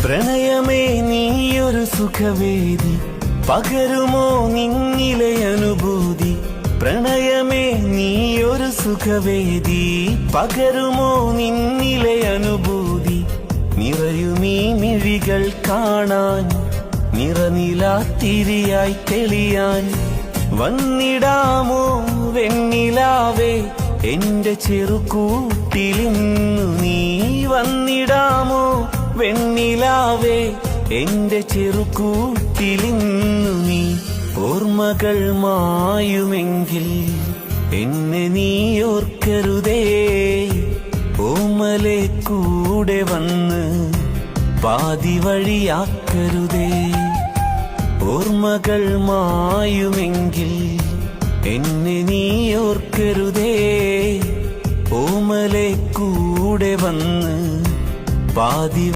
പ്രണയമേ നീയൊരു സുഖവേദി, പകരുമോ നിന്നിലെ അനുഭൂതി. പ്രണയമേ നീയൊരു സുഖവേദി, പകരുമോ നിന്നിലെ അനുഭൂതി. നിറയുമീ മിഴികൾ കാണാൻ, നിറനിലാത്തിരിയായി തെളിയാൻ വന്നിടാമോ വെണ്ണിലാവേ എന്റെ ചെറുകൂട്ടിലിന്നു നീ. വന്നിടാമോ വെണ്ണിലാവേ എന്റെ ചെറുകൂട്ടിലിന്നു നീ. ഓർമ്മകൾ മായുമെങ്കിൽ എന്നെ നീ ഓർക്കരുതേ, ഓമലെ കൂടെ വന്ന് പാതി വഴിയാക്കരുതേ. ഓർമ്മകൾ മായുമെങ്കിൽ എന്നെ നീ ഓർക്കരുതേ, ഓമലെ കൂടെ വന്ന് പാതി